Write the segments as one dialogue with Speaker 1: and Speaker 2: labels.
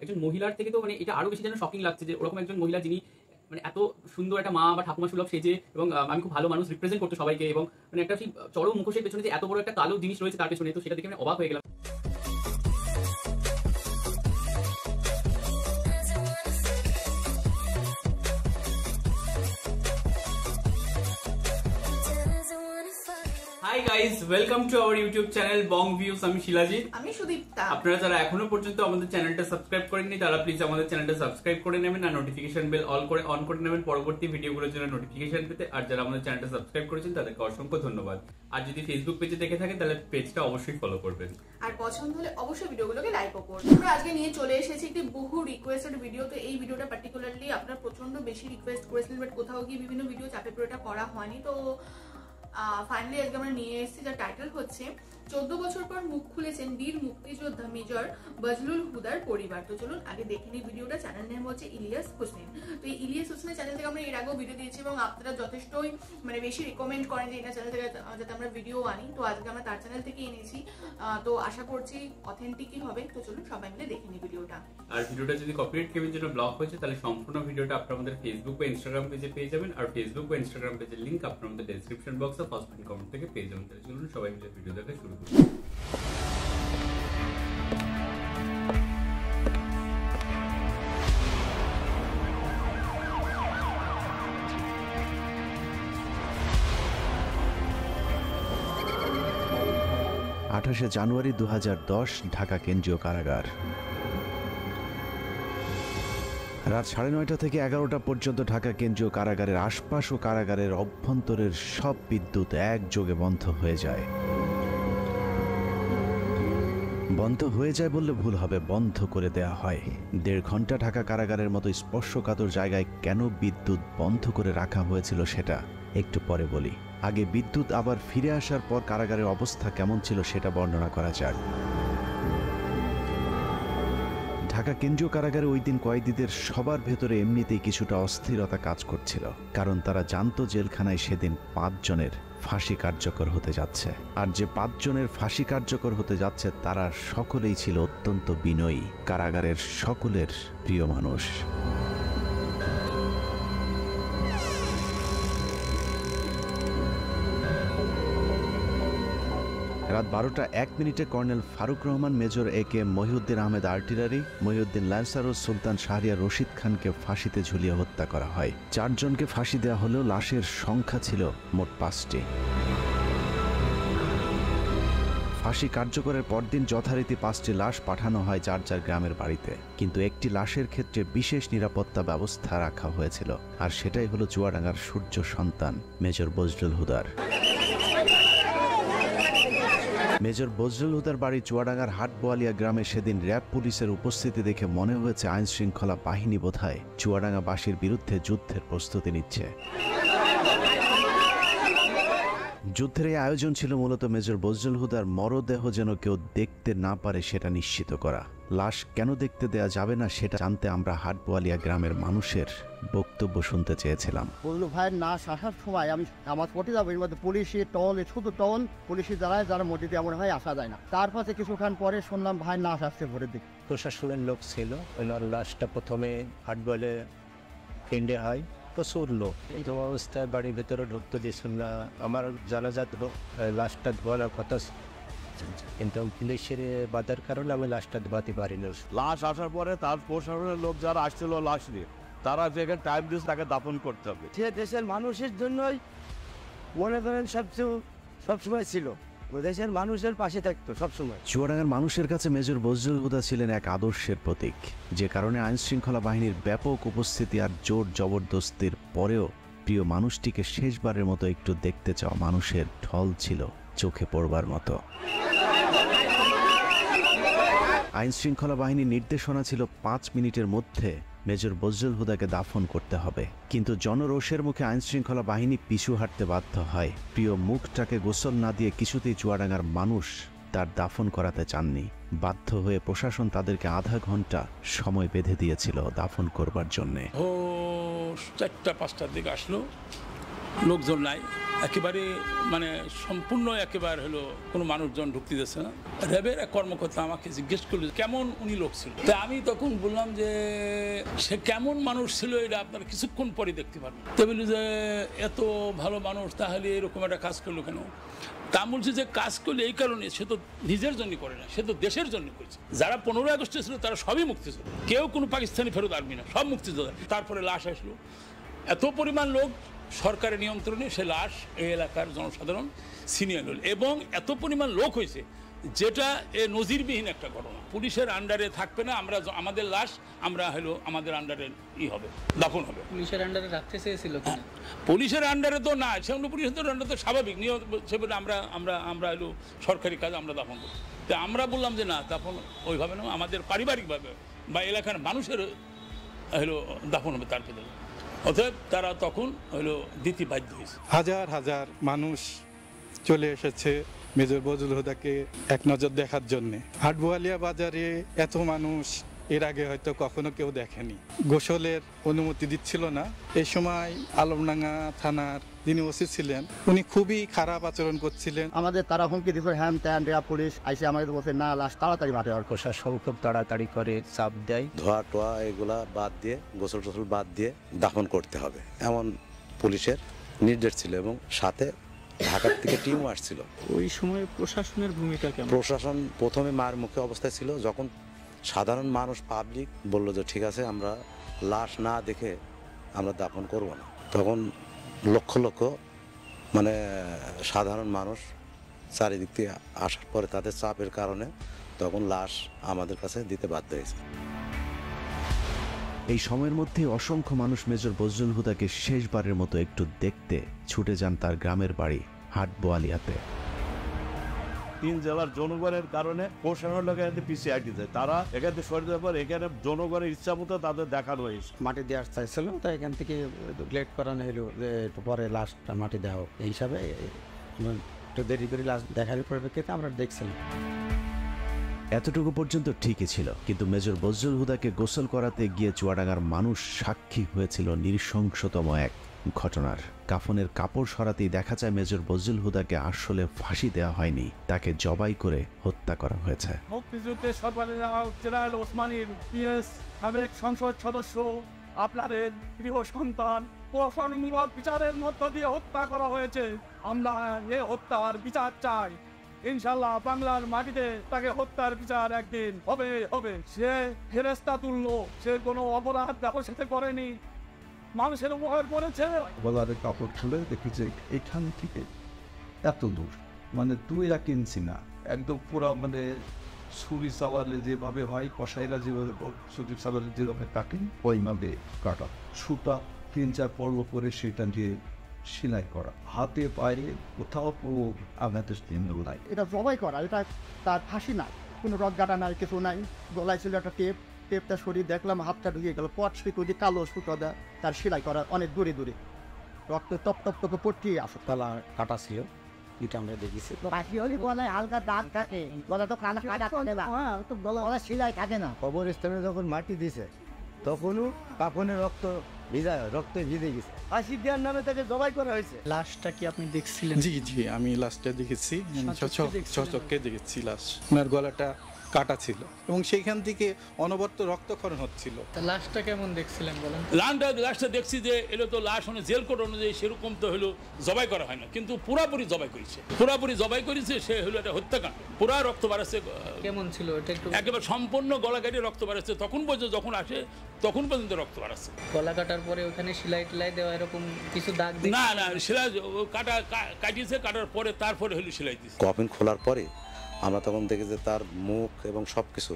Speaker 1: একজন মহিলার থেকে তো মানে এটা আরো বেশি যেন শকিং লাগছে যে ওরকম একজন মহিলা যিনি মানে এত সুন্দর একটা মা বা ঠাকুমা সুলভ সেজে এবং আমি খুব ভালো মানুষ রিপ্রেজেন্ট করতো সবাইকে, এবং মানে একটা সেই চরম মুখোশের পেছনে যে এত বড় একটা কালো জিনিস রয়েছে তার পেছনে, তো সেটা দেখে আমি অবাক হয়ে গেলাম। Hi guys, welcome to our YouTube channel Bong views. আমি শিলাজিৎ,
Speaker 2: আমি সুদীপ্তা।
Speaker 1: আপনারা যারা এখনো পর্যন্ত আমাদের চ্যানেলটা সাবস্ক্রাইব করেননি তারা প্লিজ আমাদের চ্যানেলটা সাবস্ক্রাইব করে নেবেন আর নোটিফিকেশন বেল অন করে নেবেন পরবর্তী ভিডিওগুলোর জন্য নোটিফিকেশন পেতে। আর যারা আমাদের চ্যানেলটা সাবস্ক্রাইব করেছেন তাদেরকে অসংখ্য ধন্যবাদ। আর যদি ফেসবুক পেজে দেখে থাকেন তাহলে পেজটা অবশ্যই ফলো করবেন,
Speaker 2: আর পছন্দ হলে অবশ্যই ভিডিওগুলোকে লাইকও করবেন। আমরা আজকে নিয়ে চলে এসেছি একটি বহু রিকোয়েস্টেড ভিডিও। তো এই ভিডিওটা পার্টিকুলারলি আপনারা প্রচন্ড বেশি রিকোয়েস্ট করেছিলেন, বাট কোথাও গিয়ে বিভিন্ন ভিডিও চাপে পড়ে এটা করা হয়নি। তো ফাইনালি আজকে আমরা নিয়ে এসেছি, যার টাইটেল হচ্ছে 14 বছর পর মুখ খুলেছেন বীর মুক্তিযোদ্ধা মেজর বজলুল হুদার পরিবার। তো চলুন আগে দেখে নিই ভিডিওটা। চ্যানেল নেম হচ্ছে ইলিয়াস হোসেন। তো এই ইলিয়াস হোসেনের চ্যানেল থেকে আমরা এর আগেও ভিডিও দিয়েছি এবং আপনারা যথেষ্টই মানে বেশি রিকমেন্ড করেন যে এটা চ্যানেল থেকে যাতে আমরা ভিডিও আনি। তো আজকে আমরা তার চ্যানেল থেকে এনেছি, তো আশা করছি অথেন্টিকই হবে। তো চলুন সবাই মিলে দেখে নিই ভিডিওটা।
Speaker 1: আর ভিডিওটা যদি কপিরাইট ক্লেমের জন্য ব্লক হয়েছে তাহলে সম্পূর্ণ ভিডিওটা আপনারা আমাদের ফেসবুক বা ইনস্টাগ্রাম পেজে পেয়ে যাবেন। আর ফেসবুক বা ইনস্টাগ্রাম পেজের লিংক আপনারা আমাদের ডেসক্রিপশন বক্সে ফার্স্ট পিন কমেন্ট থেকে পেয়ে যাবেন। তাহলে চলুন সবাই মিলে ভিডিও দেখা শুরু করি।
Speaker 3: 28 জানুয়ারি 2010 ঢাকা কেন্দ্রীয় কারাগার। রাত 9:30 থেকে 11টা পর্যন্ত ঢাকা কেন্দ্রীয় কারাগারের আশপাশ ও কারাগারের অভ্যন্তরের সব বিদ্যুৎ একযোগে বন্ধ হয়ে যায়। বন্ধ হয়ে যায় বললে ভুল হবে, বন্ধ করে দেয়া হয়। 1.5 ঘন্টা ঢাকা কারাগারের মতো স্পর্শকাতর জায়গায় কেন বিদ্যুৎ বন্ধ করে রাখা হয়েছিল সেটা একটু পরে বলি। আগে বিদ্যুৎ আবার ফিরে আসার পর কারাগারের অবস্থা কেমন ছিল সেটা বর্ণনা করা যাক। ঢাকা কেন্দ্রীয় কারাগারে ওই দিন কয়েদিদের সবার ভেতরে এমনিতেই কিছুটা অস্থিরতা কাজ করছিল, কারণ তারা জানতো জেলখানায় সেদিন 5 জনের ফাঁসি কার্যকর হতে যাচ্ছে। আর যে 5 জনের ফাঁসি কার্যকর হতে যাচ্ছে তারা সকলেই ছিল অত্যন্ত বিনয়ী, কারাগারের সকলের প্রিয় মানুষ। রাত 12:01 colonel Farooq Rahman, major AK Mohiuddin Ahmed artillery, Mohiuddin lancer ও সুলতান শাহরিয়ার রশিদ খানকে ফাঁসিতে ঝুলিয়ে হত্যা করা হয়। 4 জনকে ফাঁসি দেওয়া হলেও লাশের সংখ্যা ছিল মোট 5টি। ফাঁসি কার্যকরের পরদিন যথারীতি 5টি লাশ পাঠানো হয় যার যার গ্রামের বাড়িতে, কিন্তু একটি লাশের ক্ষেত্রে বিশেষ নিরাপত্তা ব্যবস্থা রাখা হয়েছিল, আর সেটাই হলো চুয়াডাঙ্গার সূর্য সন্তান মেজর বজলুল হুদার। মেজর বজলুল হুদার বাড়ি চুয়াডাঙ্গার হাটবোয়ালিয়া গ্রামে। সেদিন র্যাব পুলিশের উপস্থিতি দেখে মনে হয়েছে আইন শৃঙ্খলা বাহিনী বোধহয় চুয়াডাঙ্গাবাসীর বিরুদ্ধে যুদ্ধের প্রস্তুতি নিচ্ছে। যুদ্ধের এই আয়োজন ছিল মূলত মেজর বজলুল হুদার মরদেহ যেন কেউ দেখতে না পারে সেটা নিশ্চিত করা। লাশ কেন দেখতে দেয়া যাবে না সেটা জানতে আমরা হাটবোয়ালিয়া গ্রামের মানুষের বক্তব্য শুনতে চেয়েছিলাম।
Speaker 4: বজলুল ভাইয়ের নাশ আসার সময় আমি আমার পটে যাবো, এর মধ্যে পুলিশি টল, শুধু টল পুলিশি যারা মসজিদে এমন ভাই আসা যায় না। তারপরে কিছুক্ষণ পরে শুনলাম ভাইয়ের নাশ আসছে ভোরের দিকে।
Speaker 5: প্রশাসনের লোক ছিল, ওনার লাশটা প্রথমে হাটবলে কেন্দ্রে হয়, প্রচুর লোক। এই অবস্থায় বাড়ির ভেতরে ঢুকতে দিয়েছিল না। আমার জানাজাত লাশটা ধোয়ানোর কথা, কিন্তু পুলিশের বাধার কারণে আমি লাশটা ধোয়াতে পারিনি।
Speaker 6: লাশ আসার পরে তার প্রশাসনের লোক যারা আসছিল লাশ নিয়ে, তারা যেখানে টাইম দিয়েছে তাকে দাফন করতে হবে।
Speaker 4: সে দেশের মানুষের জন্যই মনে করেন সবসময় ছিল, দেশের মানুষের পাশে থাকতো সবসময়।
Speaker 3: চুয়াডাঙ্গার মানুষের কাছে মেজর বজলুল হুদা ছিলেন এক আদর্শের প্রতীক, যে কারণে আইন শৃঙ্খলা বাহিনীর ব্যাপক উপস্থিতি আর জোর জবরদস্তির পরেও প্রিয় মানুষটিকে শেষবারের মতো একটু দেখতে চাওয়া মানুষের ঢল ছিল চোখে পড়বার মতো। আইন শৃঙ্খলা বাহিনীর নির্দেশনা ছিল 5 মিনিটের মধ্যে মেজর বজলুল হুদাকে দাফন করতে হবে, কিন্তু জনরোষের মুখে আইন শৃঙ্খলা বাহিনী পিছু হাঁটতে বাধ্য হয়। প্রিয় মুখটাকে গোসল না দিয়ে কিছুতেই চুয়াডাঙ্গার মানুষ তার দাফন করাতে চাননি। বাধ্য হয়ে প্রশাসন তাদেরকে আধা ঘন্টা সময় বেঁধে দিয়েছিল দাফন করবার জন্যে।
Speaker 7: 4টা 5টার দিকে আসলো, লোকজন নাই, একেবারে মানে সম্পূর্ণ একেবারে হলো কোনো মানুষজন ঢুকতে দিচ্ছে না। র্যাবের এক কর্মকর্তা আমাকে জিজ্ঞেস করলো কেমন উনি লোক ছিল, তা আমি তখন বললাম যে সে কেমন মানুষ ছিল এটা আপনারা কিছুক্ষণ পরে দেখতে পারবেন। তো বলি যে এত ভালো মানুষ তাহলে এরকম একটা কাজ করলো কেন? তা বলছে যে কাজ করলে এই কারণে সে তো নিজের জন্য করে না, সে তো দেশের জন্য করেছে। যারা 15 আগস্টে ছিল তারা সবই মুক্তিযোদ্ধা, কেউ কোনো পাকিস্তানি ফেরত আর্মি না, সব মুক্তিযোদ্ধা। তারপরে লাশ আসলো, এত পরিমাণ লোক সরকারের নিয়ন্ত্রণে সে লাশ এই এলাকার জনসাধারণ ছিনিয়ে নিল এবং এত পরিমাণ লোক হয়েছে যেটা নজিরবিহীন একটা ঘটনা। পুলিশের আন্ডারে থাকবে না, আমরা আমাদের লাশ আমরা হলো আমাদের আন্ডারে হবে, দাফন হবে।
Speaker 8: পুলিশের আন্ডারে রাখতে চেয়েছিল কিনা?
Speaker 7: পুলিশের আন্ডারে তো না, সেগুলো পুলিশের আন্ডারে তো স্বাভাবিক নিয়ম, সেভাবে আমরা হলো সরকারি কাজ আমরা দাফন করি। তো আমরা বললাম যে না, দাফন ওইভাবে না, আমাদের পারিবারিকভাবে বা এলাকার মানুষের হলো দাফন হবে তার পেতে। অতএব তারা তখন হলো দিতে বাধ্য হয়েছে।
Speaker 9: হাজার হাজার মানুষ চলে এসেছে মেজর বজলুল হুদাকে এক নজর দেখার জন্যে। হাটবোয়ালিয়া বাজারে এত মানুষ এর আগে হয়তো কখনো কেউ দেখেনি। গোসলের অনুমতি দিচ্ছিল না। এই সময় আলমডাঙ্গা থানার যিনি ওসি ছিলেন উনি খুবই খারাপ আচরণ করছিলেন।
Speaker 4: আমাদের তারা হুমকি দিচ্ছে হ্যান ত্যান রেয়া পুলিশ আইসে আমাদের বলছে না লাশ তাড়াতাড়ি মাঠে আর
Speaker 5: প্রশাসন খুব তাড়াতাড়ি করে চাপ দেয়,
Speaker 3: ধোয়া টোয়া এগুলা বাদ দিয়ে, গোসল টোসল বাদ দিয়ে দাফন করতে হবে এমন পুলিশের নির্দেশ ছিল এবং সাথে ঢাকার থেকে টিমও আসছিল।
Speaker 8: ওই সময় প্রশাসনের ভূমিকা কেমন?
Speaker 3: প্রশাসন প্রথমে মার মুখে অবস্থায় ছিল, যখন সাধারণ মানুষ পাবলিক বলল যে ঠিক আছে আমরা লাশ না দেখে আমরা দাফন করব না, তখন লক্ষ লক্ষ মানে সাধারণ মানুষ চারিদিক থেকে আসার পরে তাদের চাপের কারণে তখন লাশ আমাদের কাছে দিতে বাধ্য হয়েছে। এই সময়ের মধ্যে অসংখ্য মানুষ মেজর বজলুল হুদাকে শেষবারের মতো একটু দেখতে ছুটে যান তার গ্রামের বাড়ি হাটবোয়ালিয়াতে।
Speaker 6: 3 জেলার জনগণের কারণে প্রশাসনের লোক এখানে পিছিয়ে আটকে যায়, তারা এখানে সরে যাওয়ার পর এখানে জনগণের ইচ্ছা মতো তাদের দেখানো হয়েছে।
Speaker 10: মাটি দেওয়ার চাইছিল, তো এখান থেকে লেট করানো হলো যে একটু পরে লাস্টটা মাটি দেওয়া হোক, এই হিসাবে একটু দেরি করে লাস্ট দেখার পরিপ্রেক্ষিতে আমরা দেখছিলাম।
Speaker 3: এতটুকু পর্যন্ত ঠিকই ছিল, কিন্তু মেজর বজলুল হুদাকে গোসল করাতে গিয়ে চুয়াডাঙ্গার মানুষ সাক্ষী হয়েছিল নৃশংসতম এক ঘটনার। কাফনের কাপড় সরাতেই দেখা যায় মেজর বজলুল হুদাকে আসলে ফাঁসি দেওয়া হয়নি, তাকে জবাই করে হত্যা করা হয়েছে।
Speaker 11: মুক্তিযুদ্ধের জেনারেল ওসমানীর পিএস সাবেক সংসদ সদস্য আপনাদের প্রিয় সন্তান প্রশাসনমূলক বিচারের মধ্য দিয়ে হত্যা করা হয়েছে। আমরা এ হত্যার বিচার চাই। ইনশাল্লাহ বাংলার মাটিতে তাকে হত্যার বিচার একদিন হবে হবে। সে ফেরেশতা তুল্য, সে কোনো অপরাধ কারোর সাথে করেনি, মানুষের উপকার করেছে।
Speaker 12: বলারের কাপড় খুলে দেখি যে এখান থেকে এত দূর, মানে 2 ইঞ্চি না, একদম পুরো মানে ছুরি চালালে যেভাবে হয়, কষাইরা যেভাবে ছুরি চালালে যেভাবে কাটেন ওইভাবে কাটা, সুতা 3-4 পর্ব করে সেটা দিয়ে সেলাই করা, হাতে পায়ে কোথাও পুরো আঘাতের চিহ্ন নাই।
Speaker 4: এটা জবাই করা, এটা তার ফাঁসি না, কোনো রক গাটা নাই, কিছু নাই। গলায় ছিল একটা টেপটা সরিয়ে দেখলাম হাতটা ঢুকিয়ে গেল, পট সুতো দিয়ে কালো সুতো দেয় তার সেলাই করা অনেক দূরে দূরে, রক্ত টপ টপ টপে পড়তে আসে।
Speaker 10: তালা কাটা ছিল, এটা আমরা দেখেছি।
Speaker 4: হালকা দাগ থাকে, গলা তো কানা কাটা তো গলা সেলাই থাকে না।
Speaker 5: কবরস্থানে যখন মাটি দিছে তখনও কাফনের রক্তে ভিজে গেছে। ফাঁসি দেওয়ার নামে তাকে জবাই করা হয়েছে।
Speaker 8: লাশটা কি আপনি দেখছিলেন?
Speaker 9: জি জি, আমি লাশটা দেখেছি, চকচকে দেখেছি। লাশ ওনার গলাটা কাটা ছিল এবং সেইখান থেকে অনবরত রক্তক্ষরণ হচ্ছিল।
Speaker 8: লাশটা কেমন দেখছিলেন বলেন?
Speaker 7: লাশটা দেখছি যে এলো তো লাশ জেল কোড অনুযায়ী সেরকম তো হলো জবাই করা হয় না, কিন্তু পুরাপুরি জবাই করেছে, সে হলো একটা হত্যাকাণ্ড। পুরা রক্ত বাড়াচ্ছে।
Speaker 8: কেমন ছিল এটা একটু?
Speaker 7: একেবারে সম্পূর্ণ গলা কেটে রক্ত বাড়াচ্ছে, তখন পর্যন্ত যখন আসে তখন পর্যন্ত রক্ত বাড়াচ্ছে।
Speaker 8: গলা কাটার পরে ওখানে সেলাই টেলাই দেওয়া এরকম কিছু দাগ?
Speaker 7: না, সেলাই কাটিয়েছে, কাটার পরে তারপরে হলো সেলাই দিচ্ছে।
Speaker 3: কফিন খোলার পরে আমরা তখন দেখি যে তার মুখ এবং সবকিছু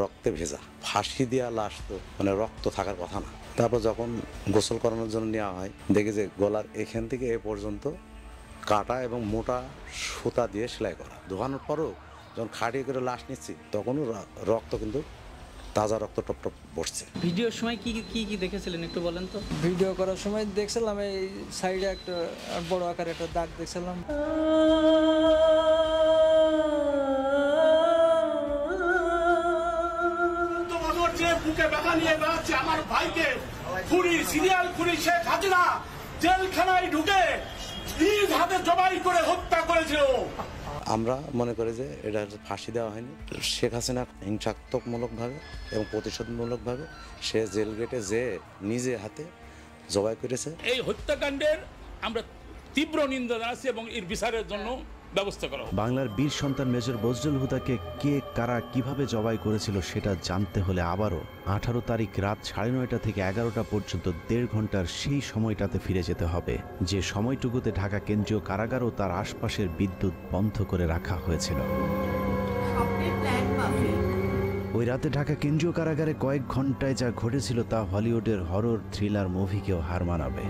Speaker 3: রক্তে ভেজা। ফাঁসি দেওয়া লাশ তো মানে রক্ত থাকার কথা না। তারপর যখন গোসল করানোর জন্য নেওয়া হয়, দেখি যে গলার এখান থেকে এ পর্যন্ত কাটা এবং মোটা সুতা দিয়ে সেলাই করা। ধোয়ানোর পরও যখন খাটিয়ে করে লাশ নিচ্ছি তখনও রক্ত কিন্তু তাজা রক্ত টপ টপ বসছে।
Speaker 8: ভিডিওর সময় কি কি দেখেছিলেন একটু বলেন তো?
Speaker 13: ভিডিও করার সময় দেখছিলাম এই সাইডে একটা বড় আকারে একটা দাগ দেখছিলাম।
Speaker 11: বুকে ব্যথা নিয়ে বেড়াচ্ছে আমার ভাইকে, খুনি সিরিয়াল খুনি শেখ হাসিনা জেলখানায় ঢুকে নিজ হাতে জবাই করে হত্যা করেছিল।
Speaker 14: আমরা মনে করি যে এটা ফাঁসি দেওয়া হয়নি। শেখ হাসিনা হিংসাত্মকমূলকভাবে এবং প্রতিশোধমূলকভাবে সে জেল গেটে যে নিজে হাতে জবাই করেছে।
Speaker 7: এই হত্যাকাণ্ডের আমরা তীব্র নিন্দা জানাচ্ছি এবং এর বিচারের জন্য ব্যবস্থা করা হবে।
Speaker 3: বাংলার বীর সন্তান মেজর বজলুল হুদাকে কে কারা কিভাবে জবাই করেছিল সেটা জানতে হলে আবারও 18 তারিখ রাত 9:30 থেকে 11টা পর্যন্ত 1.5 ঘন্টার সেই সময়টাতে ফিরে যেতে হবে, যে সময়টুকুতে ঢাকা কেন্দ্রীয় কারাগার ও তার আশপাশের বিদ্যুৎ বন্ধ করে রাখা হয়েছিল। ওই রাতে ঢাকা কেন্দ্রীয় কারাগারে কয়েক ঘন্টায় যা ঘটেছিল তা হলিউডের হরর থ্রিলার মুভিকেও হার মানাবে।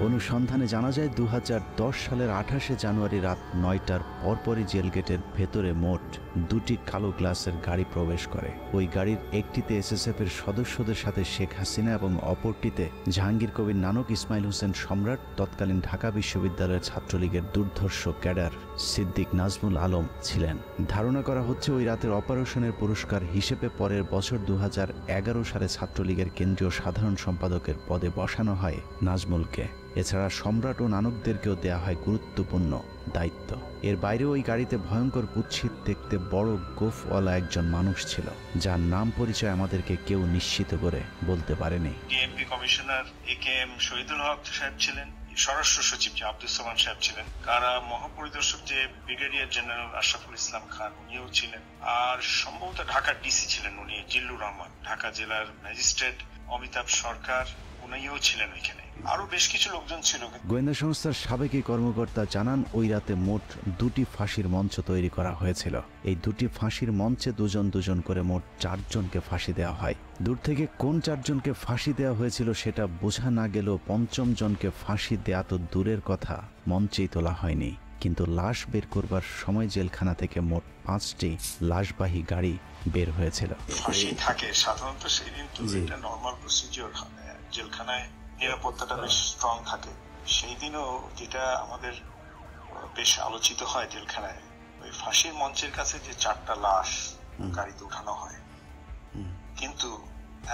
Speaker 3: অনুসন্ধানে জানা যায় 2010 সালের 28শে জানুয়ারি রাত 9টার পরপরই জেলগেটের ভেতরে মোট 2টি কালো গ্লাসের গাড়ি প্রবেশ করে। ওই গাড়ির একটিতে এসএসএফ এর সদস্যদের সাথে শেখ হাসিনা এবং অপরটিতে জাহাঙ্গীর কবির নানক, ইসমাইল হোসেন সম্রাট, তৎকালীন ঢাকা বিশ্ববিদ্যালয়ের ছাত্রলীগের দুর্ধর্ষ ক্যাডার সিদ্দিক নাজমুল আলম ছিলেন। ধারণা করা হচ্ছে ওই রাতের অপারেশনের পুরস্কার হিসেবে পরের বছর 2011 সালে ছাত্রলীগের কেন্দ্রীয় সাধারণ সম্পাদকের পদে বসানো হয় নাজমুলকে। এছাড়া সম্রাট ও নানকদেরকেও দেয়া হয় গুরুত্বপূর্ণ দায়িত্ব। এর বাইরে ওই গাড়িতে ভয়ঙ্কর কুৎসিত দেখতে বড় গোফওয়ালা একজন মানুষ ছিল, যার নাম পরিচয় আমাদেরকে কেউ নিশ্চিত করে বলতে পারেনি।
Speaker 15: ডিএমপি কমিশনার একেএম শহীদুল হক সাহেব ছিলেন, স্বরাষ্ট্র সচিব যে আব্দুল সালাম সাহেব ছিলেন, কারা মহাপরিদর্শক যে ব্রিগেডিয়ার জেনারেল আশরাফুল ইসলাম খান উনিও ছিলেন, আর সম্ভবত ঢাকার ডিসি ছিলেন উনি জিল্লুর রহমান, ঢাকা জেলার ম্যাজিস্ট্রেট অমিতাভ সরকার উনিও ছিলেন ওইখানে, আরো বেশ কিছু লোকজন ছিল।
Speaker 3: গোয়েন্দা সংস্থার সাবেক কর্মকর্তা জানান ওই রাতে মোট 2টি ফাঁসির মঞ্চ তৈরি করা হয়েছিল। এই 2টি ফাঁসির মঞ্চে দুজন করে মোট 4 জনকে ফাঁসি দেওয়া হয়। দূর থেকে কোন 4 জনকে ফাঁসি দেওয়া হয়েছিল সেটা বোঝা না গেলেও 5ম জনকে ফাঁসি দেয়া তো দূরের কথা, মঞ্চেই তোলা হয়নি। কিন্তু লাশ বের করবার সময় জেলখানা থেকে মোট 5টি লাশবাহী গাড়ি বের হয়েছিল।
Speaker 15: ফাঁসি থাকে সাধারণত সেই দিন, তো এটা নরমাল প্রসিজিওর। জেলখানায় নিরাপত্তাটা বেশ স্ট্রং থাকে। সেই দিনও যেটা আমাদের বেশ আলোচিত হয় জেলখানায়, ওই ফাঁসির মঞ্চের কাছে যে 4টা লাশ গাড়িতে উঠানো হয়, কিন্তু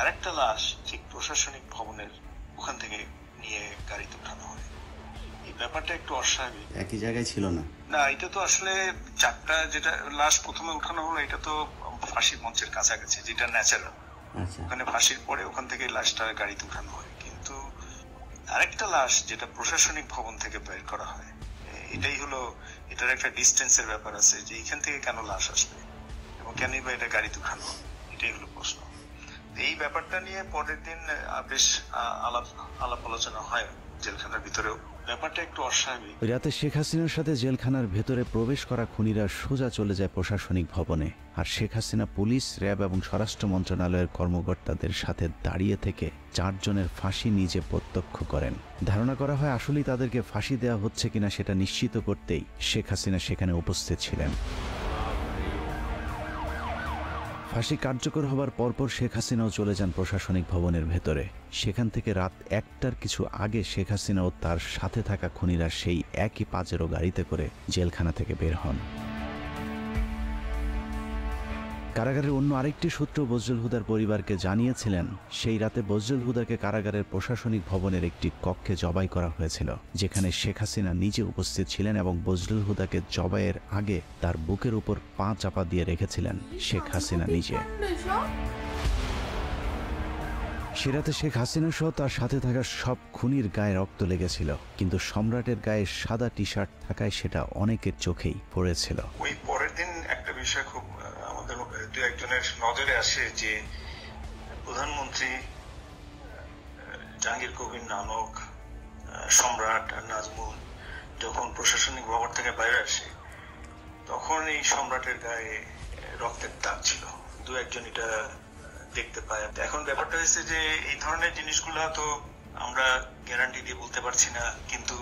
Speaker 15: আরেকটা লাশ ঠিক প্রশাসনিক ভবনের ওখান থেকে নিয়ে গাড়িতে উঠানো হয়। এই ব্যাপারটা একটু অস্বাভাবিক।
Speaker 3: একই জায়গায় ছিল না।
Speaker 15: না, এটা তো আসলে 4টা যেটা লাশ প্রথমে উঠানো হলো, এটা তো ফাঁসির মঞ্চের কাছাকাছি, যেটা ন্যাচারাল। ওখানে ফাঁসির পরে ওখান থেকে লাশটা গাড়িতে উঠানো হয়, কিন্তু আরেকটা লাশ যেটা প্রশাসনিক ভবন থেকে বের করা হয়, এটাই হলো, এটার একটা ডিস্টেন্সের ব্যাপার আছে যে এখান থেকে কেন লাশ আসবে এবং কেনই বা এটা গাড়িতে উঠানো, এটাই হলো প্রশ্ন। এই ব্যাপারটা নিয়ে পরের দিন বেশ আলাপ আলোচনা হয় জেলখানার ভিতরেও। ব্যাপারটা একটু অস্বাভাবিক।
Speaker 3: ওই রাতে শেখ হাসিনার সাথে জেলখানার ভেতরে প্রবেশ করা খুনিরা সোজা চলে যায় প্রশাসনিক ভবনে, আর শেখ হাসিনা পুলিশ, র্যাব এবং স্বরাষ্ট্র মন্ত্রণালয়ের কর্মকর্তাদের সাথে দাঁড়িয়ে থেকে 4 জনের ফাঁসি নিজে প্রত্যক্ষ করেন। ধারণা করা হয় আসলেই তাদেরকে ফাঁসি দেওয়া হচ্ছে কিনা সেটা নিশ্চিত করতেই শেখ হাসিনা সেখানে উপস্থিত ছিলেন। ফাঁসি কার্যকর হবার পরপর শেখ হাসিনাও চলে যান প্রশাসনিক ভবনের ভেতরে। সেখান থেকে রাত 1টার কিছু আগে শেখ হাসিনা ও তার সাথে থাকা খুনিরা সেই একই পাজেরো গাড়িতে করে জেলখানা থেকে বের হন। কারাগারের অন্য আরেকটি সূত্র বজলুল হুদার পরিবারকে জানিয়েছিলেন, সেই রাতে বজলুল হুদাকে কারাগারের প্রশাসনিক ভবনের একটি কক্ষে জবাই করা হয়েছিল, যেখানে শেখ হাসিনা নিজে উপস্থিত ছিলেন এবং বজলুল হুদাকে জবাইয়ের আগে তার বুকের উপর পা চাপা দিয়ে রেখেছিলেন শেখ হাসিনা নিজে। সে রাতে শেখ হাসিনা সহ তার সাথে থাকা সব খুনির গায়ে রক্ত লেগেছিল, কিন্তু সম্রাটের গায়ে সাদা টি শার্ট থাকায় সেটা অনেকের চোখেই পড়েছিল।
Speaker 15: ওই পরের দিন একটা বিষয় খুব আমাদের দু একজনের নজরে আসে যে প্রধানমন্ত্রী জাহাঙ্গীর কবির নানক, সম্রাট আর নাজমুল যখন প্রশাসনিক ভবন থেকে বাইরে আসে, তখন এই সম্রাটের গায়ে রক্তের দাগ ছিল। দু একজন এটা দেখতে পায়। এখন ব্যাপারটা হয়েছে যে এই ধরনের জিনিসগুলো তো আমরা গ্যারান্টি দিয়ে বলতে পারছি না, কিন্তু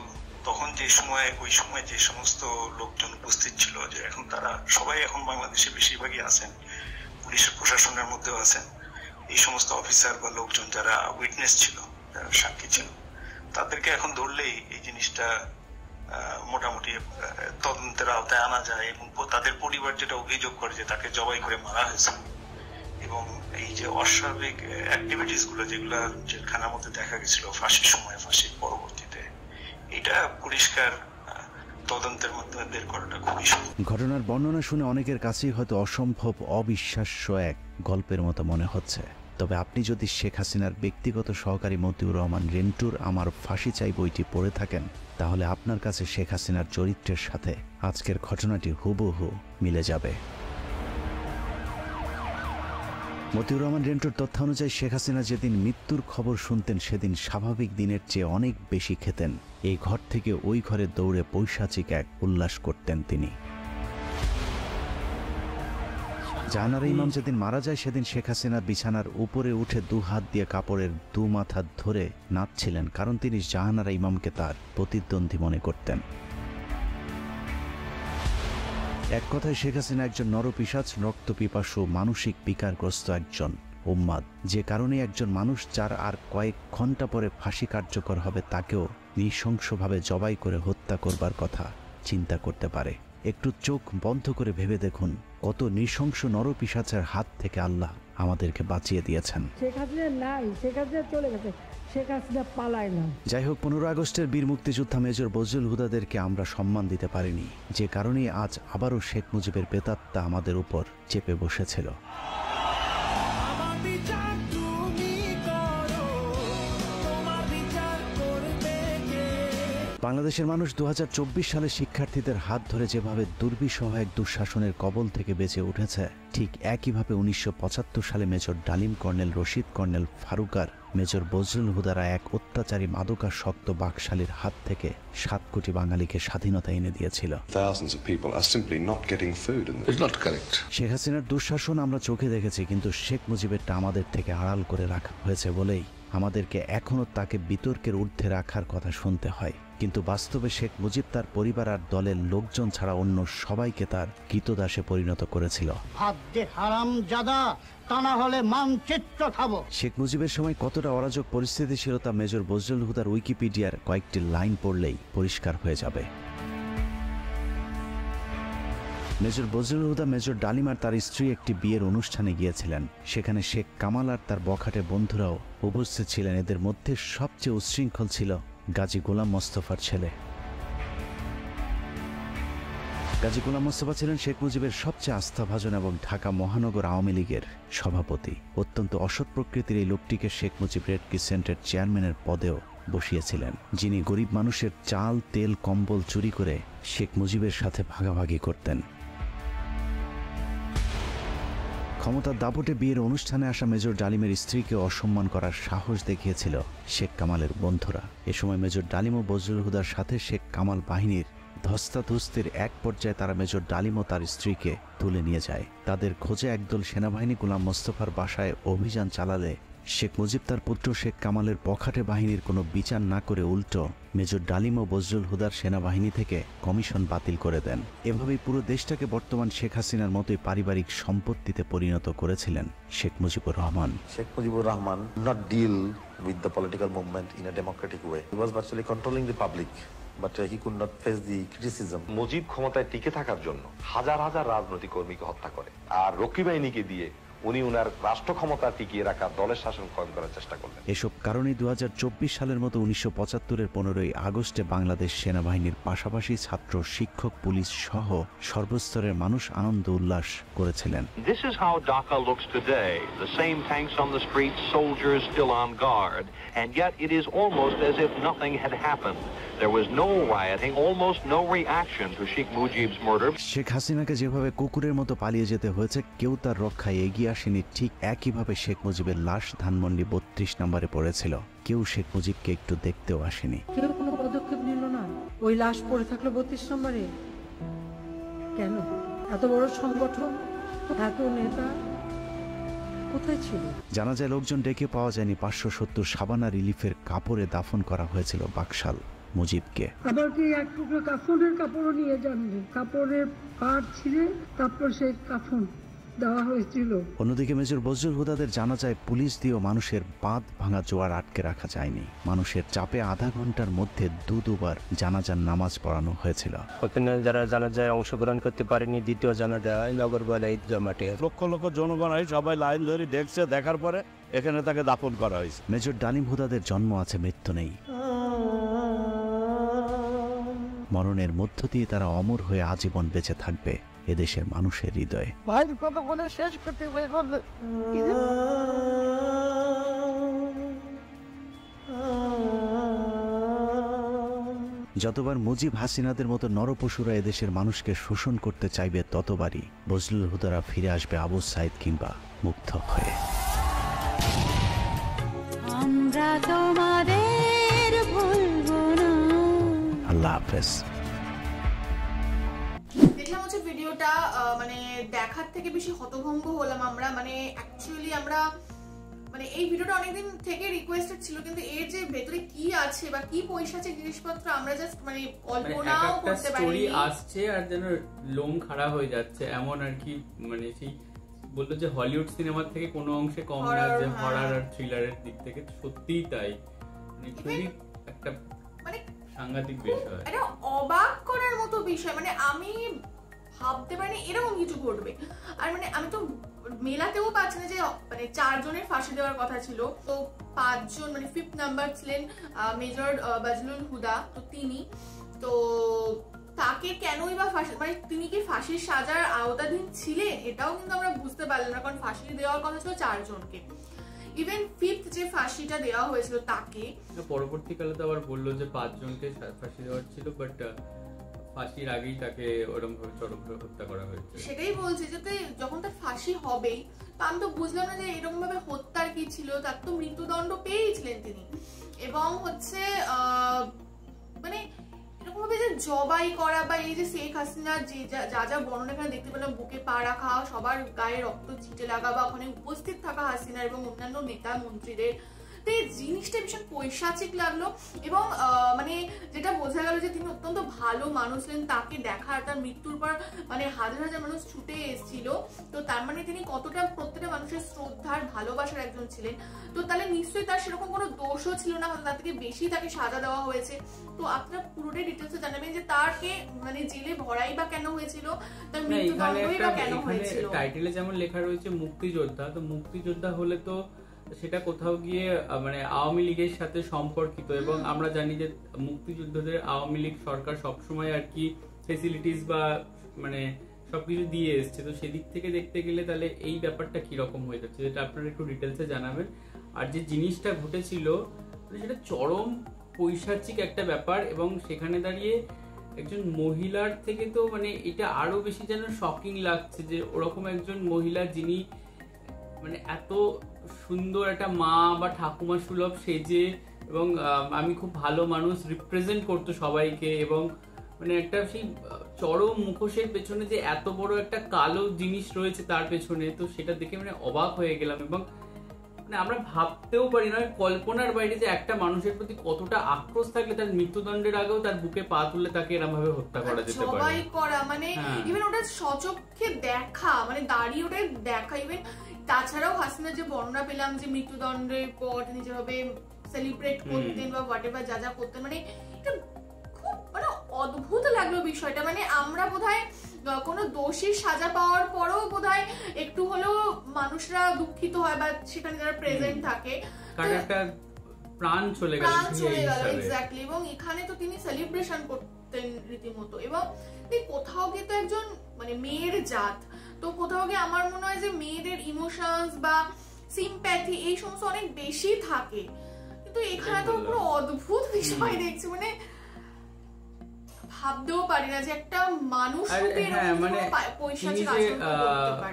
Speaker 15: তখন যে সময়, ওই সময় যে সমস্ত লোকজন উপস্থিত ছিল, যে এখন তারা সবাই এখন বাংলাদেশে বেশিরভাগই আছেন, পুলিশের প্রশাসনের মধ্যেও আছেন, এই সমস্ত অফিসার বা লোকজন যারা উইটনেস ছিল, যারা সাক্ষী ছিল, তাদেরকে এখন ধরলেই এই জিনিসটা মোটামুটি তদন্তের আওতায় আনা যায় এবং তাদের পরিবার যেটা অভিযোগ করে যে তাকে জবাই করে মারা হয়েছে, এবং এই যে অস্বাভাবিক অ্যাক্টিভিটিস গুলো যেগুলো জেলখানার মধ্যে দেখা গেছিল ফাঁসির সময়, ফাঁসির পরবর্তীতে, এটা পরিষ্কার তদন্তের মাধ্যমে বের করাটা খুবই সহজ।
Speaker 3: ঘটনার বর্ণনা শুনে অনেকের কাছেই হয়তো অসম্ভব, অবিশ্বাস্য এক গল্পের মতো মনে হচ্ছে। তবে আপনি যদি শেখ হাসিনার ব্যক্তিগত সহকারী মতিউর রহমান রেন্টুর আমার ফাঁসি চাই বইটি পড়ে থাকেন, তাহলে আপনার কাছে শেখ হাসিনার চরিত্রের সাথে আজকের ঘটনাটি হুবহু মিলে যাবে। মতিউর রহমান রেন্টুর তথ্য অনুযায়ী শেখ হাসিনা যেদিন মৃত্যুর খবর শুনতেন সেদিন স্বাভাবিক দিনের চেয়ে অনেক বেশি খেতেন। এই ঘর থেকে ওই ঘরে দৌড়ে পৈশাচিক এক উল্লাস করতেন তিনি। জাহানারা ইমাম যেদিন মারা যায় সেদিন শেখ হাসিনা বিছানার উপরে উঠে দু হাত দিয়ে কাপড়ের দু মাথা ধরে নাচছিলেন, কারণ তিনি জাহানারা ইমামকে তার প্রতিদ্বন্দ্বী মনে করতেন। এক কথায় শেখ হাসিনা একজন নরপিশাচ, রক্তপিপাসু, মানসিক বিকারগ্রস্ত একজন উম্মাদ, যে কারণে একজন মানুষ যার আর কয়েক ঘন্টা পরে ফাঁসি কার্যকর হবে তাকেও নৃশংসভাবে জবাই করে হত্যা করবার কথা চিন্তা করতে পারে। একটু চোখ বন্ধ করে ভেবে দেখুন কত নৃশংস নরপিশাচের হাত থেকে আল্লাহ আমাদেরকে বাঁচিয়ে দিয়েছেন।
Speaker 16: শেখ হাসিনা নাই, শেখ হাসিনা চলে গেছে, শেখ হাসিনা পালায় না।
Speaker 3: যাই হোক, 15 আগস্টের বীর মুক্তিযোদ্ধা মেজর বজলুল হুদাদেরকে আমরা সম্মান দিতে পারিনি, যে কারণে আজ আবারও শেখ মুজিবের প্রেতাত্মা আমাদের উপর চেপে বসেছিল। বাংলাদেশের মানুষ 2024 সালে শিক্ষার্থীদের হাত ধরে যেভাবে দুর্বিষহ এক দুঃশাসনের কবল থেকে বেঁচে উঠেছে, ঠিক একইভাবে 1975 সালে major Dalim, colonel Rashid, colonel ফারুকার, মেজর বজলুল হুদারা এক অত্যাচারী মাদকাসক্ত বাকশালীর হাত থেকে 7 কোটি বাঙালিকে স্বাধীনতা এনে দিয়েছিল। শেখ হাসিনার দুঃশাসন আমরা চোখে দেখেছি, কিন্তু শেখ মুজিবেরটা আমাদের থেকে আড়াল করে রাখা হয়েছে বলেই আমাদেরকে এখনো তাকে বিতর্কের ঊর্ধ্বে রাখার কথা শুনতে হয়। কিন্তু বাস্তবে শেখ মুজিব তার পরিবার আর দলের লোকজন ছাড়া অন্য সবাইকে তার কৃতদাসে পরিণত করেছিল। শেখ মুজিবের সময় কতটা অরাজক পরিস্থিতি ছিল তা মেজর বজলুল হুদার উইকিপিডিয়ার কয়েকটি লাইন পড়লেই পরিষ্কার হয়ে যাবে। মেজর বজলুল হুদা মেজর ডালিম আর তার স্ত্রী একটি বিয়ের অনুষ্ঠানে গিয়েছিলেন। সেখানে শেখ কামাল আর তার বখাটে বন্ধুরাও উপস্থিত ছিলেন। এদের মধ্যে সবচেয়ে উচ্ছৃঙ্খল ছিল গাজী গোলাম মোস্তফার ছেলে। গাজী গোলাম মোস্তফা ছিলেন শেখ মুজিবের সবচেয়ে আস্থাভাজন এবং ঢাকা মহানগর আওয়ামী লীগের সভাপতি। অত্যন্ত অসৎ প্রকৃতির এই লোকটিকে শেখ মুজিব রেড ক্রিসেন্টের চেয়ারম্যানের পদেও বসিয়েছিলেন, যিনি গরিব মানুষের চাল, তেল, কম্বল চুরি করে শেখ মুজিবের সাথে ভাগাভাগি করতেন। ক্ষমতার দাপটে বিয়ের অনুষ্ঠানে আসা মেজর ডালিমের স্ত্রীকে অসম্মান করার সাহস দেখিয়েছিল শেখ কামালের বন্ধুরা। এ সময় মেজর ডালিম ও বজলুল হুদার সাথে শেখ কামাল বাহিনীর ধস্তাধস্তির এক পর্যায়ে তারা মেজর ডালিম ও তার স্ত্রীকে তুলে নিয়ে যায়। তাদের খোঁজে একদল সেনাবাহিনী গোলাম মোস্তফার বাসায় অভিযান চালালে শেখ মুজিব তার পুত্র শেখ কামালের বখাটে বাহিনীর কোনো বিচার না করে উল্টো মেজর ডালিম ও বজলুল হুদার সেনাবাহিনী থেকে কমিশন বাতিল করে দেন। এভাবেই পুরো দেশটাকে বর্তমান শেখ হাসিনার মতোই পারিবারিক সম্পত্তিতে পরিণত করেছিলেন Sheikh Mujibur Rahman.
Speaker 17: Sheikh Mujibur Rahman not deal with the political movement in a democratic way. He was virtually controlling the public, but he could not face the criticism.
Speaker 18: Mujib ক্ষমতায় টিকে থাকার জন্য হাজার হাজার রাজনৈতিক কর্মীকে হত্যা করে, আর রক্ষী বাহিনীকে দিয়ে উনি উনার রাষ্ট্র ক্ষমতা টিকিয়ে রাখার দলের শাসন কায়েম করার চেষ্টা করলেন।
Speaker 3: এসব কারণেই 2024 সালের মতো 1975-এর 15ই আগস্টে বাংলাদেশ সেনাবাহিনীর পাশাপাশি ছাত্র, শিক্ষক, পুলিশ সহ সর্বস্তরের মানুষ আনন্দ উল্লাস করেছিলেন।
Speaker 19: This is how Dhaka looks today. The same tanks on the streets, soldiers still on guard, and yet it is almost as if nothing had happened. There was no rioting, almost no reaction to Sheikh Mujib's murder.
Speaker 3: Sheikh হাসিনাকে যেভাবে কুকুরের মতো পালিয়ে যেতে হয়েছে, কেউ তার রক্ষায় এগিয়ে আসেনি। ঠিক একইভাবে শেখ মুজিবের লাশ ধানমন্ডি 32 নম্বরে পড়েছিল। কেউ শেখ মুজিবকে একটু দেখতেও আসেনি।
Speaker 16: কেউ কোনো পদক্ষেপ নিল না। ওই লাশ পড়ে থাকলো 32 নম্বরে। কেন? এত বড় সংগঠন, এত নেতা কোথায় ছিল?
Speaker 3: জানা যায় লোকজন ডেকে পাওয়া যায়নি। 570 সাবানা রিলিফের কাপড়ে দাফন করা হয়েছিল বাকশাল মুজিবকে।
Speaker 16: আবার কি এক টুকরো কাফনের কাপড়ও নিয়ে যাননি, কাপড়ের পাট ছিঁড়ে তারপর সেই কাফন দেওয়া হয়েছিল।
Speaker 3: অন্যদিকে মেজর বজলুল হুদাদের জানা যায় পুলিশ দিয়েও মানুষের বাঁধ ভাঙা জোয়ার আটকে রাখা যায়নি। মানুষের চাপে আধা ঘন্টার মধ্যে দুবার জানাজার নামাজ পড়ানো হয়েছিল।
Speaker 5: ওখানে যারা জানাজায় অংশগ্রহণ করতে পারেনি দ্বিতীয় জানাজা নগরবালা ঈদগাহ মাঠে
Speaker 6: লক্ষ লক্ষ জনগণ সবাই লাইন ধরে দেখছে, দেখার পরে এখানে তাকে দাফন করা হয়েছে।
Speaker 3: মেজর ডালিম হুদাদের জন্ম আছে, মৃত্যু নেই। মরণের মধ্য দিয়ে তারা অমর হয়ে আজীবন বেঁচে থাকবে এদেশের মানুষের হৃদয়ে।
Speaker 4: ভাইয়ের কথা বলে শেষ করতে
Speaker 3: যতবার মুজিব হাসিনাদের মতো নরপশুরা এদেশের মানুষকে শোষণ করতে চাইবে, ততবারই বজলুল হুদারা ফিরে আসবে আবু সাইদ কিংবা মুগ্ধ হয়ে।
Speaker 20: আমরা তোমাদের ভুলবো না।
Speaker 3: আল্লাহ হাফেজ।
Speaker 2: দেখলাম হচ্ছে ভিডিওটা, মানে দেখার থেকে বেশি হতভম্ব হলাম আমরা। মানে অ্যাকচুয়ালি আমরা মানে এই ভিডিওটা অনেকদিন থেকে রিকোয়েস্টেড ছিল, কিন্তু এর যে ভেতরে কি আছে বা কি পৈশাচিক জিনিসপত্র আমরা জাস্ট মানে কল্পনাও করতে পারিনি।
Speaker 1: আসছে আর যেন লোম খাড়া হয়ে যাচ্ছে এমন আর কি। মানে সেই বলতো যে হলিউড সিনেমার থেকে কোনো অংশে কম না, যে হরর আর থ্রিলারের দিক থেকে সত্যিই তাই। মানে খুবই একটা মানে সাংঘাতিক বিষয়,
Speaker 2: এটা অবাক করার মতো বিষয়। মানে আমি ভাবতে পারিনি এরকম কিছু ঘটবে। আর মানে আমি তো মেলাতেও পাচ্ছি না যে মানে 4 জনের ফাঁসি দেওয়ার কথা ছিল, তো 5 জন মানে 5th নাম্বার ছিলেন মেজর বজলুল হুদা, তো তিনি তো তাকে কেনই বা ফাঁসি, মানে তিনি কি ফাঁসির সাজার আওতাধীন ছিলেন এটাও কিন্তু আমরা বুঝতে পারলাম না, কারণ ফাঁসি দেওয়ার কথা ছিল 4 জনকে। ইভেন 5th যে ফাঁসিটা দেওয়া হয়েছিল তাকে
Speaker 1: পরবর্তীকালে তো আবার বললো যে 5 জনকে ফাঁসি দেওয়ার ছিল, বাট ফাঁসির আগেই তাকে ওরকম ভাবে চরমভাবে হত্যা করা হয়েছে।
Speaker 2: সেটাই বলছি যে যখন তার ফাঁসি হবেই, তো আমি তো বুঝলাম না যে এরকম ভাবে হত্যার কি ছিল। তার তো মৃত্যুদণ্ড পেয়েছিলেন তিনি, এবং হচ্ছে মানে এরকম ভাবে যে জবাই করা বা এই যে শেখ হাসিনা যে যা যা বর্ণনা এখানে দেখতে পেলাম, বুকে পা রাখা, সবার গায়ে রক্ত ছিটে লাগা বা ওখানে উপস্থিত থাকা হাসিনা এবং অন্যান্য নেতা মন্ত্রীদের, তো এই জিনিসটা ভীষণ পৈশাচিক লাগলো। এবং মানে যেটা বোঝা গেল যে তিনি অত্যন্ত ভালো মানুষ ছিলেন, তাকে দেখার তার মৃত্যুর পর মানে হাজার হাজার মানুষ ছুটে এসেছিল, তো তার মানে তিনি কতটা প্রত্যেকটা মানুষের শ্রদ্ধার ভালোবাসার একজন ছিলেন। তো তাহলে নিশ্চয়ই তার সেরকম কোনো দোষও ছিল না, তার থেকে বেশি তাকে সাজা দেওয়া হয়েছে। তো আপনারা পুরোটাই ডিটেলসে জানাবেন যে তারকে মানে জেলে ভরাই বা কেন হয়েছিল, তার মৃত্যুদণ্ডই বা কেন হয়েছিল।
Speaker 1: টাইটেলে যেমন লেখা রয়েছে মুক্তিযোদ্ধা, তো মুক্তিযোদ্ধা হলে তো সেটা কোথাও গিয়ে মানে আওয়ামী লীগের সাথে সম্পর্কিত, এবং আমরা জানি যে মুক্তিযোদ্ধাদের আওয়ামী লীগ সরকার সবসময় আর কি ফেসিলিটিস বা মানে সবকিছু দিয়ে এসছে। তো সেদিক থেকে দেখতে গেলে তাহলে এই ব্যাপারটা কিরকম হয়ে যাচ্ছে, যেটা আপনারা একটু ডিটেলসে জানাবেন। আর যে জিনিসটা ঘটেছিল সেটা চরম পৈশাচিক একটা ব্যাপার, এবং সেখানে দাঁড়িয়ে একজন মহিলার থেকে তো মানে এটা আরো বেশি যেন শকিং লাগছে যে ওরকম একজন মহিলা যিনি মানে এত সুন্দর একটা মা বা ঠাকুমা সুলভ সেজে, এবং আমি খুব ভালো মানুষ রিপ্রেজেন্ট করতো সবাইকে, এবং মানে একটা সেই চরম মুখোশের পেছনে যে এত বড় একটা কালো জিনিস রয়েছে তার পেছনে, তো সেটা দেখে মানে অবাক হয়ে গেলাম। এবং মানে আমরা ভাবতেও পারি না, কল্পনার বাইরে যে একটা মানুষের প্রতি কতটা আক্রোশ থাকলে তার মৃত্যুদণ্ডের আগেও তার বুকে পা তুললে তাকে এরকম ভাবে হত্যা করা যেতে পারে।
Speaker 2: জবাই করা মানে ইভেন ওটা সচক্ষে দেখা, মানে দাঁড়িয়ে ওটা দেখা। ইভেন তাছাড়াও হাসিনা যে বর্ণনা পেলাম যে মৃত্যুদণ্ডের পর তিনি যেভাবে সেলিব্রেট করতেন বা হোয়াটএভার যা যা করতেন, মানে এটা খুব মানে অদ্ভুত লাগলো বিষয়টা। মানে আমরা বোধহয় কোনো দোষীর সাজা পাওয়ার পরেও বোধহয় একটু হলেও মানুষরা দুঃখিত হয় বা সেখানে যারা প্রেজেন্ট থাকে,
Speaker 1: কারণ একটা প্রাণ চলে গেল
Speaker 2: এক্স্যাক্টলি। এবং এখানে তো তিনি সেলিব্রেশন করতেন রীতিমতো, এবং কোথাও গিয়ে তো একজন মানে মেয়ের জাত, তো কোথাও গিয়ে আমার মনে হয় যে মেয়েদের ইমোশনস বা সিম্প্যাথি এই সমস্ত অনেক বেশি থাকে, কিন্তু এখানে তো পুরো অদ্ভুত বিষয় দেখছি। মানে ভাবতেও পারি না যে একটা মানুষ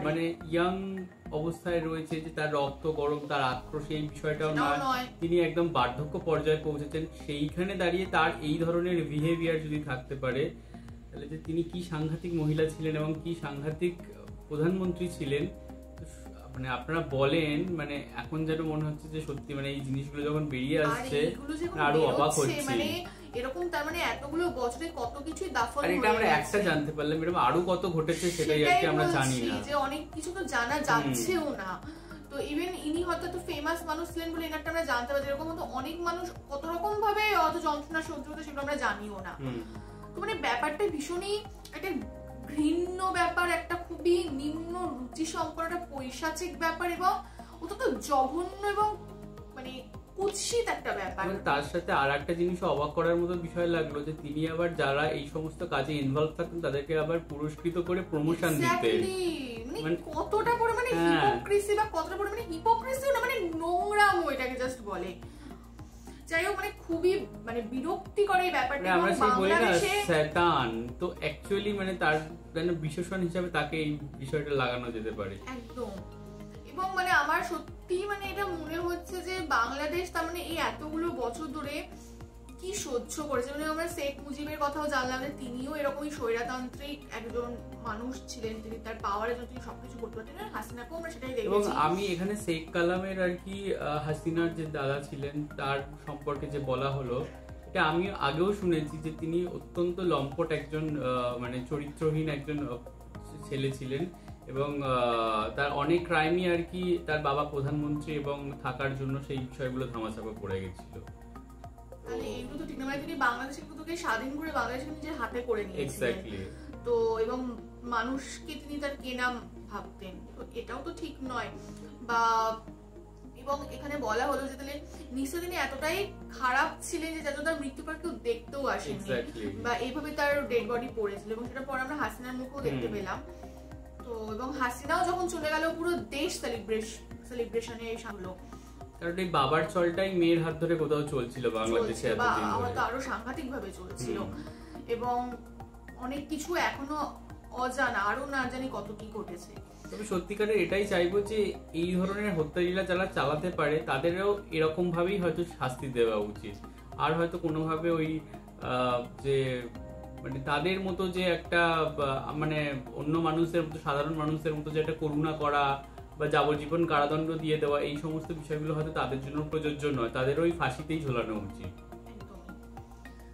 Speaker 1: মানে ইয়াং অবস্থায় রয়েছে, যে তার রক্ত গরম, তার আক্রোশ, এই বিষয়টাও নয়, তিনি একদম বার্ধক্য পর্যায়ে পৌঁছেছেন। সেইখানে দাঁড়িয়ে তার এই ধরনের বিহেভিয়ার যদি থাকতে পারে, তাহলে যে তিনি কি সাংঘাতিক মহিলা ছিলেন এবং কি সাংঘাতিক প্রধানমন্ত্রী ছিলেন। মানে আপনারা বলেন, মানে এখন যেন মনে হচ্ছে যে সত্যি মানে এই জিনিসগুলো যখন বেরিয়ে আসছে আরো অবাক হচ্ছে।
Speaker 2: মানে এরকম তার মানে এতগুলো বছরে কত কিছুই দাফন
Speaker 1: আর এটা আমরা একটা জানতে পারলাম, এরকম আরো কত ঘটেছে সেটাই আর কি আমরা জানি না,
Speaker 2: যে অনেক কিছু তো জানা যাচ্ছেও না। তো ইভেন ইনি হয়তো তো ফেমাস মানুষ ছিলেন বলে এনারটা আমরা জানতে পারি, এরকম হয়তো অনেক মানুষ কত রকম ভাবে হয়তো যন্ত্রণা সহ্য করতে সেগুলো আমরা জানিও না। তো মানে ব্যাপারটা ভীষণই একটা ঘৃণ্য ব্যাপার, একটা খুবই নিম্ন রুচি সম্পন্ন একটা পৈশাচিক ব্যাপার এবং অত্যন্ত জঘন্য এবং মানে কুৎসিত একটা ব্যাপার।
Speaker 1: তার সাথে আর একটা জিনিস অবাক করার মতো বিষয় লাগলো যে তিনি আবার যারা এই সমস্ত কাজে ইনভলভ থাকতেন তাদেরকে আবার পুরস্কৃত করে প্রমোশন দিতেন।
Speaker 2: মানে কতটা পরিমাণে হিপোক্রিসি বা কতটা পরিমাণে হিপোক্রিসিও না মানে নোংরামো এটাকে জাস্ট বলে। যাই হোক মানে খুবই মানে বিরক্তিকর এই ব্যাপারটা।
Speaker 1: আমরা সেই বলি না শয়তান, তো অ্যাকচুয়ালি মানে তার যেন বিশেষণ হিসেবে তাকে এই বিষয়টা লাগানো যেতে পারে
Speaker 2: একদম। এবং মানে আমার সত্যি মানে এটা মনে হচ্ছে যে বাংলাদেশ তার মানে এই এতগুলো বছর ধরে কি সহ্য করেছে। মানে আমরা শেখ মুজিবের কথাও জানলাম যে তিনিও এরকমই স্বৈরতান্ত্রিক একজন মানুষ ছিলেন, তিনি তার পাওয়ারের জন্য তিনি সবকিছু করতে পারতেন। হাসিনাকেও আমরা সেটাই দেখেছি।
Speaker 1: এবং আমি এখানে শেখ কালামের আর কি হাসিনার যে দাদা ছিলেন তার সম্পর্কে যে বলা হলো, এটা আমি আগেও শুনেছি যে তিনি অত্যন্ত লম্পট একজন মানে চরিত্রহীন একজন ছেলে ছিলেন এবং তার অনেক ক্রাইমই আর কি তার বাবা প্রধানমন্ত্রী এবং থাকার জন্য সেই বিষয়গুলো ধামাচাপা পড়ে গেছিল।
Speaker 2: মানে এগুলো তো ঠিক না, মানে তিনি বাংলাদেশকে তোকে স্বাধীন করে বাংলাদেশকে নিজের হাতে করে নিয়েছিলেন। তো এবং মানুষকে তিনি তার কেনা ভাবতেন, তো এটাও তো ঠিক নয়। বা এবং এখানে বলা হলো যে তাহলে নিশ্চয় তিনি এতটাই খারাপ ছিলেন যে যাতে তার মৃত্যুর পর কেউ দেখতেও আসেনি বা এইভাবে তার ডেড বডি পড়েছিল এবং সেটা পর আমরা হাসিনার মুখেও দেখতে পেলাম। তো এবং হাসিনাও যখন চলে গেল পুরো দেশ সেলিব্রেশনে সামলো,
Speaker 1: কারণ এই বাবার চলটাই মেয়ের হাত ধরে কোথাও চলছিল বাংলাদেশে এতদিন ধরে,
Speaker 2: তো আরো সাংঘাতিক ভাবে চলছিল এবং অনেক কিছু এখনো অজানা, আরো না জানি কত কি ঘটেছে।
Speaker 1: তবে সত্যিকারের এটাই চাইবো যে এই ধরনের হত্যালীলা যারা চালাতে পারে তাদেরও এরকম ভাবেই হয়তো শাস্তি দেওয়া উচিত। আর হয়তো কোনোভাবে ওই যে মানে তাদের মতো যে একটা মানে অন্য মানুষের মতো সাধারণ মানুষের মতো যে একটা করুণা করা বা যাবজ্জীবন কারাদণ্ড দিয়ে দেওয়া, এই সমস্ত বিষয়গুলো হয়তো তাদের জন্য প্রযোজ্য নয়, তাদের ওই ফাঁসিতেই ঝোলানো উচিত।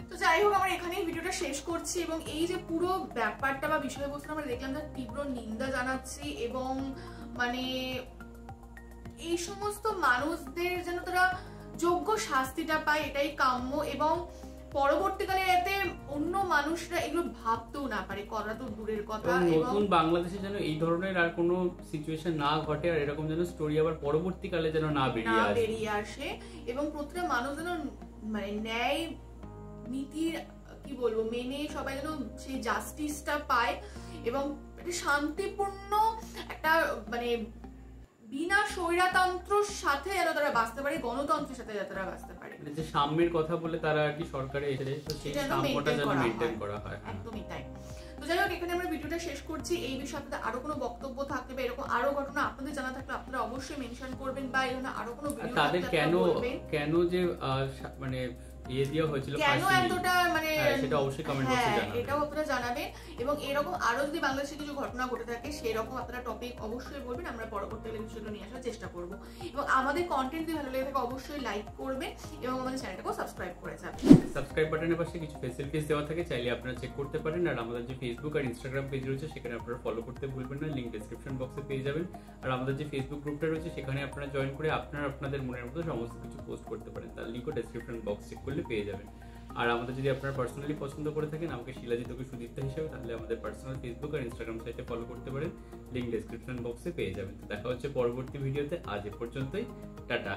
Speaker 2: তো যাই হোক আমরা এখানেই ভিডিওটা শেষ করছি এবং এই যে পুরো ব্যাপারটা বা বিষয়বস্তু আমরা দেখলাম তার তীব্র নিন্দা জানাচ্ছি এবং মানে এই সমস্ত মানুষদের যেন তারা যোগ্য শাস্তিটা পায় এটাই কাম্য এবং পরবর্তীকালে এতে অন্য মানুষরা এগুলো ভাবতেও না পারে, করা তো দূরের কথা।
Speaker 1: নতুন বাংলাদেশে যেন এই ধরনের আর কোনো সিচুয়েশন না ঘটে আর এরকম যেন স্টোরি আবার পরবর্তীকালে যেন না বেরিয়ে আসে এবং প্রত্যেকটা মানুষ যেন মানে ন্যায় নীতির কি বলবো মেনে সবাই যেন সেই জাস্টিসটা পায় এবং একটা শান্তিপূর্ণ একটা মানে বিনা স্বৈরতন্ত্রের সাথে যেন তারা বাঁচতে পারে, গণতন্ত্রের সাথে যাতে তারা বাঁচতে পারে। যে সাম্যের কথা বলে তারা আর কি সরকারে এসে তো সেই সাম্যটা যেন মেইনটেইন করা হয়।
Speaker 2: একদমই তাই। তো যাই হোক এখানে আমরা ভিডিওটা শেষ করছি। এই বিষয়ে আপনাদের আরো কোনো বক্তব্য থাকলে বা এরকম আরো ঘটনা আপনাদের জানা থাকলে আপনারা অবশ্যই মেনশন করবেন বা এরকম আরো কোনো ভিডিও
Speaker 1: তাদের কেন যে মানে ইয়ে দেওয়া হয়েছিল
Speaker 2: কেন এতটা মানে
Speaker 1: সেটা অবশ্যই কমেন্ট বক্সে জানাবেন,
Speaker 2: এটাও আপনারা জানাবেন এবং এরকম আরো যদি বাংলাদেশে কিছু ঘটনা ঘটে থাকে সেরকম আপনারা টপিক অবশ্যই বলবেন, আমরা পরবর্তীকালে বিষয়গুলো নিয়ে আসার চেষ্টা করব এবং আমাদের কন্টেন্ট যদি ভালো লেগে থাকে অবশ্যই লাইক করবেন এবং আমাদের চ্যানেলটাকেও সাবস্ক্রাইব করে যাবেন।
Speaker 1: সাবস্ক্রাইব বাটনের পাশে কিছু ফেসিলিটিস দেওয়া থাকে, চাইলে আপনারা চেক করতে পারেন। আর আমাদের যে ফেসবুক আর ইনস্টাগ্রাম পেজ রয়েছে সেখানে আপনারা ফলো করতে ভুলবেন না, লিংক ডেসক্রিপশন বক্সে পেয়ে যাবেন। আর আমাদের যে ফেসবুক গ্রুপটা রয়েছে সেখানে আপনারা জয়েন করে আপনারা আপনাদের মনের মতো সমস্ত কিছু পোস্ট করতে পারেন, তার লিংকও ডেসক্রিপশন বক্স চেক করলে পেয়ে যাবেন। আর আমাদের যদি আপনারা পার্সোনালি পছন্দ করে থাকেন আমাকে শিলাজিৎ সুদীপ্তা হিসেবে, তাহলে আমাদের পার্সোনাল ফেসবুক আর ইনস্টাগ্রাম সাইটে ফলো করতে পারেন, লিংক ডেসক্রিপশন বক্সে পেয়ে যাবেন। তো দেখা হচ্ছে পরবর্তী ভিডিওতে, আজ এ পর্যন্তই, টাটা।